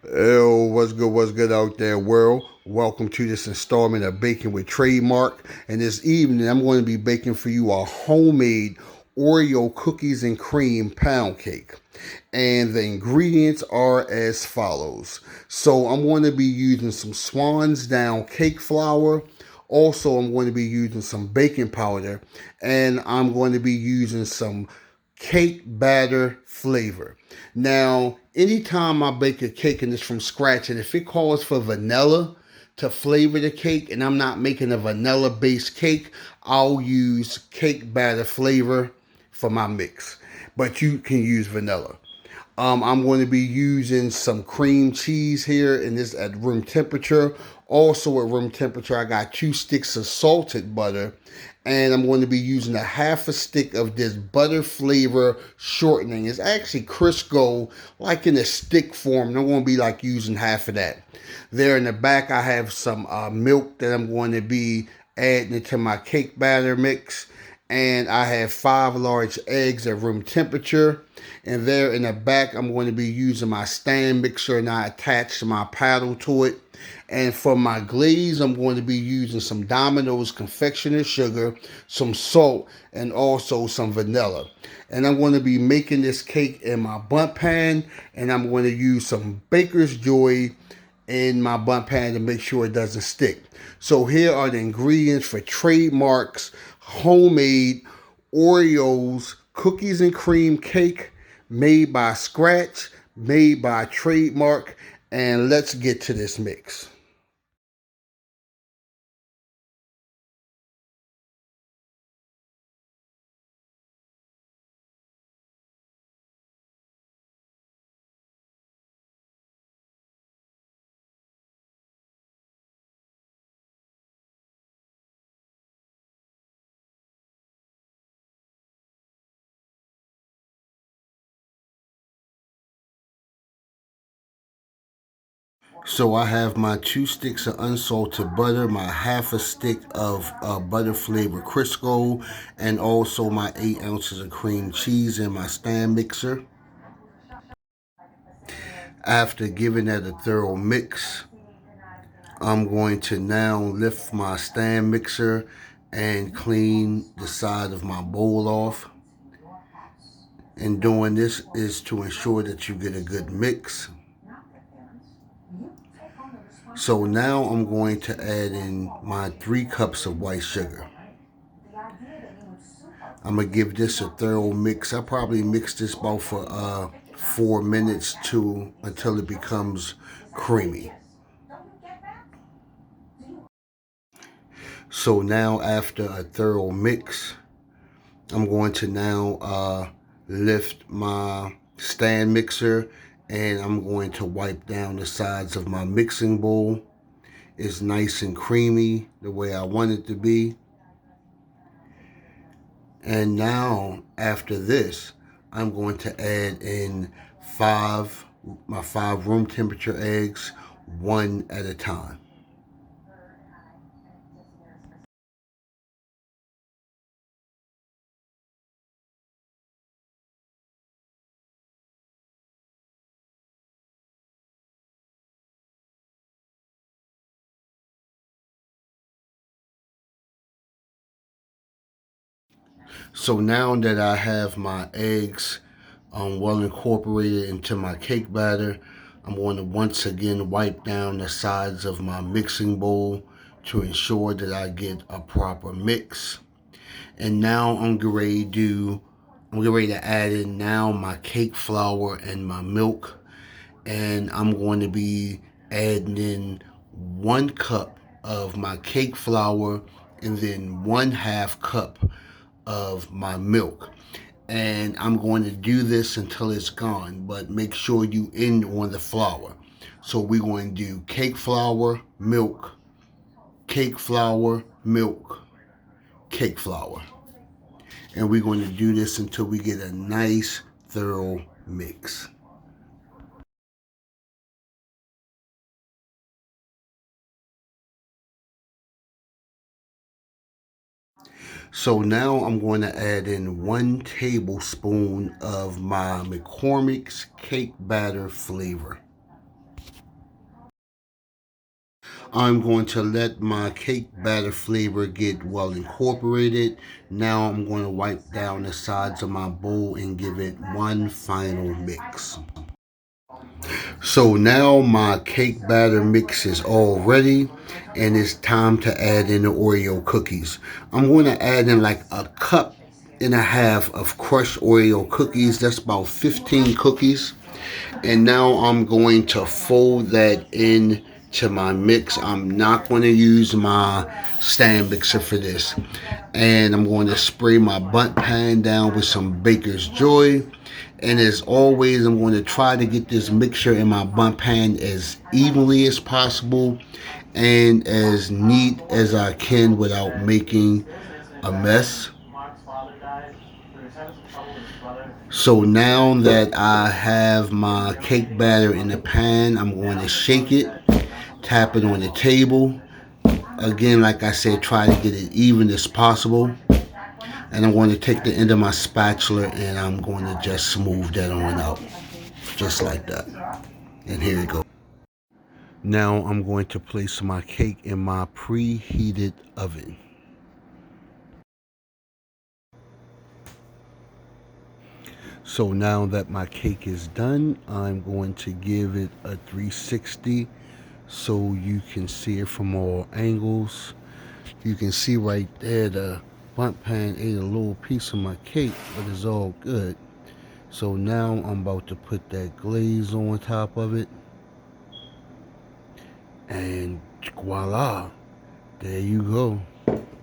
Yo, what's good out there, world? Welcome to this installment of Baking with tradeMarc. And this evening, I'm going to be baking for you a homemade Oreo cookies and cream pound cake. And the ingredients are as follows. So, I'm going to be using some Swan's Down cake flour. Also, I'm going to be using some baking powder. And I'm going to be using some cake batter flavor. Now, anytime I bake a cake and it's from scratch, and if it calls for vanilla to flavor the cake, and I'm not making a vanilla based cake, I'll use cake batter flavor for my mix. But you can use vanilla. I'm going to be using some cream cheese here, and this at room temperature. Also at room temperature, I got 2 sticks of salted butter, and I'm going to be using a half a stick of this butter flavor shortening. It's actually Crisco, like in a stick form. I'm going to be like using half of that. There in the back, I have some milk that I'm going to be adding into my cake batter mix, and I have 5 large eggs at room temperature. And there in the back, I'm going to be using my stand mixer, and I attach my paddle to it. And for my glaze, I'm going to be using some Domino's confectioner sugar, some salt, and also some vanilla. And I'm going to be making this cake in my bundt pan, and I'm going to use some Baker's Joy in my bundt pan to make sure it doesn't stick. So here are the ingredients for tradeMarc's homemade Oreos cookies and cream cake, made by scratch, made by tradeMarc. And let's get to this mix. So I have my 2 sticks of unsalted butter, my half a stick of butter flavored Crisco, and also my 8 ounces of cream cheese in my stand mixer. After giving that a thorough mix, I'm going to now lift my stand mixer and clean the side of my bowl off. And doing this is to ensure that you get a good mix. So now I'm going to add in my 3 cups of white sugar. I'm gonna give this a thorough mix. I probably mix this about for 4 minutes to until it becomes creamy. So now after a thorough mix, I'm going to now lift my stand mixer, and I'm going to wipe down the sides of my mixing bowl. It's nice and creamy the way I want it to be. And now after this, I'm going to add in my 5 room temperature eggs, one at a time. So now that I have my eggs well incorporated into my cake batter, I'm going to once again wipe down the sides of my mixing bowl to ensure that I get a proper mix. And now I'm getting ready to add in now my cake flour and my milk. And I'm going to be adding in 1 cup of my cake flour and then 1/2 cup of my milk. And I'm going to do this until it's gone, but make sure you end on the flour. So we're going to do cake flour, milk, cake flour, milk, cake flour. And we're going to do this until we get a nice, thorough mix. So now I'm going to add in 1 tablespoon of my McCormick's cake batter flavor. I'm going to let my cake batter flavor get well incorporated. Now I'm going to wipe down the sides of my bowl and give it one final mix. So now my cake batter mix is all ready, and it's time to add in the Oreo cookies. I'm going to add in like a cup and a half of crushed Oreo cookies. That's about 15 cookies. And now I'm going to fold that in to my mix. I'm not going to use my stand mixer for this. And I'm going to spray my bundt pan down with some Baker's Joy. And as always, I'm going to try to get this mixture in my bundt pan as evenly as possible and as neat as I can without making a mess. So now that I have my cake batter in the pan, I'm going to shake it, tap it on the table. Again, like I said, try to get it even as possible. And I'm going to take the end of my spatula and I'm going to just smooth that on out. Just like that. And here you go. Now I'm going to place my cake in my preheated oven. So now that my cake is done, I'm going to give it a 360 so you can see it from all angles. You can see right there the bundt pan ate a little piece of my cake, but it's all good. So now I'm about to put that glaze on top of it. And voila, there you go.